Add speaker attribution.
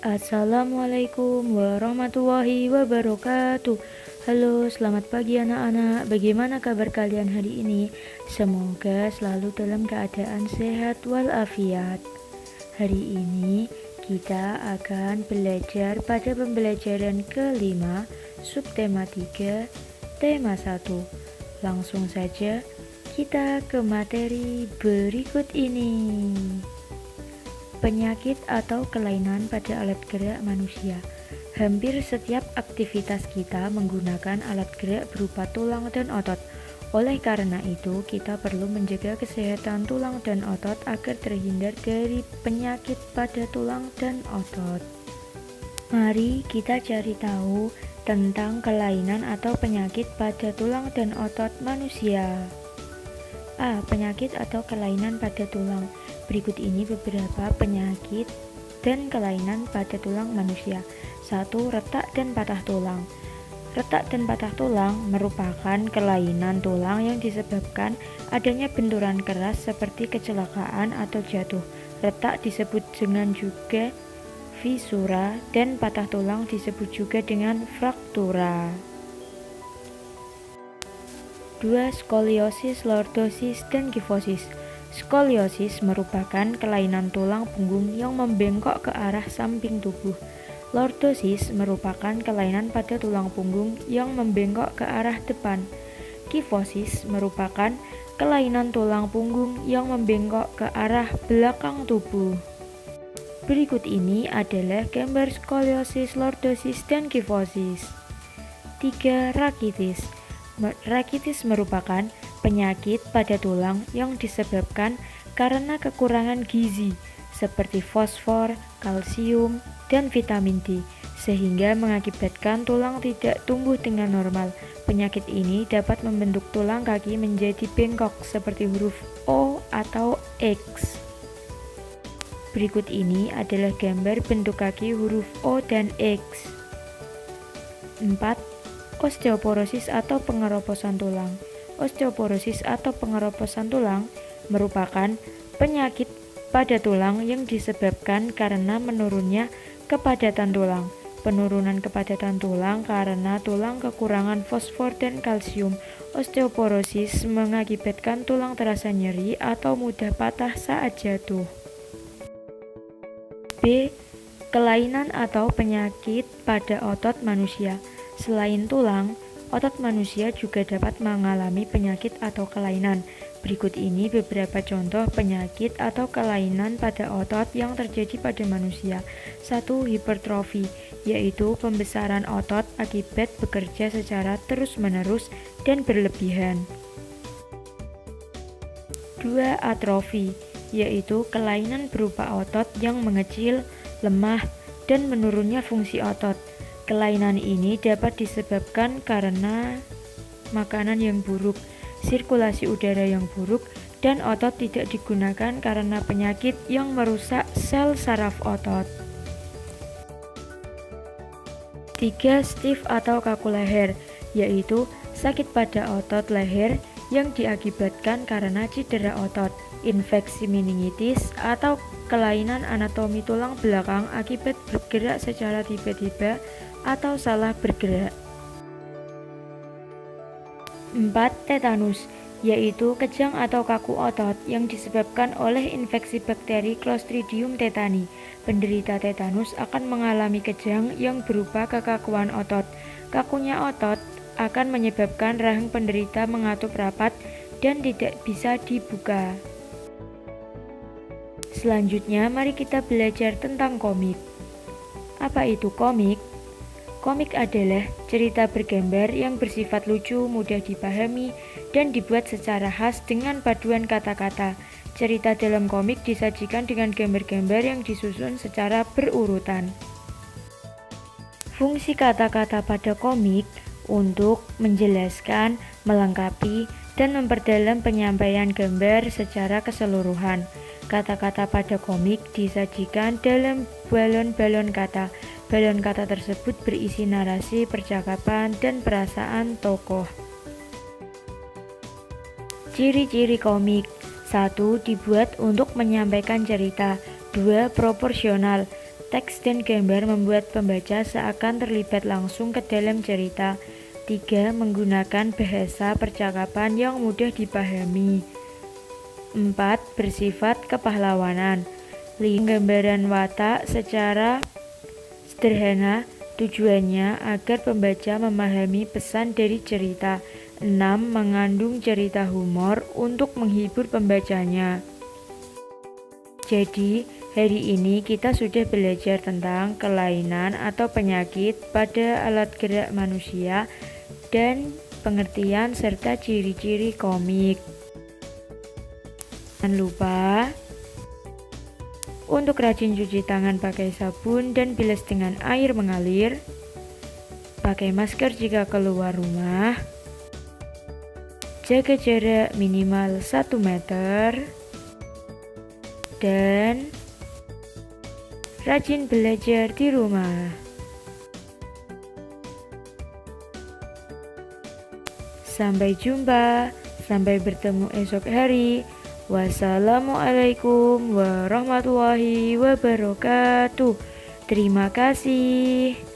Speaker 1: Assalamualaikum warahmatullahi wabarakatuh. Halo, selamat pagi anak-anak. Bagaimana kabar kalian hari ini? Semoga selalu dalam keadaan sehat walafiat. Hari ini kita akan belajar pada pembelajaran kelima, subtema 3, tema 1. Langsung saja kita ke materi berikut ini. Penyakit atau kelainan pada alat gerak manusia. Hampir setiap aktivitas kita menggunakan alat gerak berupa tulang dan otot. Oleh karena itu, kita perlu menjaga kesehatan tulang dan otot agar terhindar dari penyakit pada tulang dan otot. Mari kita cari tahu tentang kelainan atau penyakit pada tulang dan otot manusia. A. Penyakit atau kelainan pada tulang. Berikut ini beberapa penyakit dan kelainan pada tulang manusia. 1. Retak dan patah tulang. Retak dan patah tulang merupakan kelainan tulang yang disebabkan adanya benturan keras seperti kecelakaan atau jatuh. Retak disebut dengan juga fisura dan patah tulang disebut juga dengan fraktura. 2. Skoliosis, lordosis, dan kifosis. Skoliosis merupakan kelainan tulang punggung yang membengkok ke arah samping tubuh. Lordosis merupakan kelainan pada tulang punggung yang membengkok ke arah depan. Kifosis merupakan kelainan tulang punggung yang membengkok ke arah belakang tubuh. Berikut ini adalah gambar skoliosis, lordosis, dan kifosis. 3. Rakitis. Rakitis merupakan penyakit pada tulang yang disebabkan karena kekurangan gizi seperti fosfor, kalsium, dan vitamin D, sehingga mengakibatkan tulang tidak tumbuh dengan normal. Penyakit ini dapat membentuk tulang kaki menjadi bengkok seperti huruf O atau X. Berikut ini adalah gambar bentuk kaki huruf O dan X. 4. Osteoporosis atau pengeroposan tulang. Osteoporosis atau pengeroposan tulang merupakan penyakit pada tulang yang disebabkan karena menurunnya kepadatan tulang. Penurunan kepadatan tulang karena tulang kekurangan fosfor dan kalsium. Osteoporosis mengakibatkan tulang terasa nyeri atau mudah patah saat jatuh. B. Kelainan atau penyakit pada otot manusia. Selain tulang, otot manusia juga dapat mengalami penyakit atau kelainan. Berikut ini beberapa contoh penyakit atau kelainan pada otot yang terjadi pada manusia. 1. Hipertrofi, yaitu pembesaran otot akibat bekerja secara terus-menerus dan berlebihan. 2. Atrofi, yaitu kelainan berupa otot yang mengecil, lemah, dan menurunnya fungsi otot. Kelainan ini dapat disebabkan karena makanan yang buruk, sirkulasi udara yang buruk, dan otot tidak digunakan karena penyakit yang merusak sel saraf otot. 3. Stiff atau kaku leher, yaitu sakit pada otot leher yang diakibatkan karena cedera otot, infeksi meningitis, atau kelainan anatomi tulang belakang akibat bergerak secara tiba-tiba atau salah bergerak. 4. Tetanus, yaitu kejang atau kaku otot yang disebabkan oleh infeksi bakteri Clostridium tetani. Penderita tetanus akan mengalami kejang yang berupa kekakuan otot. Kakunya otot akan menyebabkan rahang penderita mengatup rapat dan tidak bisa dibuka. Selanjutnya, mari kita belajar tentang komik. Apa itu komik? Komik adalah cerita bergambar yang bersifat lucu, mudah dipahami, dan dibuat secara khas dengan paduan kata-kata. Cerita dalam komik disajikan dengan gambar-gambar yang disusun secara berurutan. Fungsi kata-kata pada komik untuk menjelaskan, melengkapi, dan memperdalam penyampaian gambar secara keseluruhan. Kata-kata pada komik disajikan dalam balon-balon kata. Balon kata tersebut berisi narasi, percakapan, dan perasaan tokoh. Ciri-ciri komik. 1. Dibuat untuk menyampaikan cerita. 2. Proporsional. Teks dan gambar membuat pembaca seakan terlibat langsung ke dalam cerita. 3. Menggunakan bahasa percakapan yang mudah dipahami. 4. Bersifat kepahlawanan. 5. Gambaran watak secara sederhana, tujuannya agar pembaca memahami pesan dari cerita. 6. Mengandung cerita humor untuk menghibur pembacanya. Jadi, hari ini kita sudah belajar tentang kelainan atau penyakit pada alat gerak manusia dan pengertian serta ciri-ciri komik. Jangan lupa untuk rajin cuci tangan pakai sabun dan bilas dengan air mengalir. Pakai masker jika keluar rumah. Jaga jarak minimal 1 meter. Dan rajin belajar di rumah. Sampai jumpa, sampai bertemu esok hari. Wassalamualaikum warahmatullahi wabarakatuh. Terima kasih.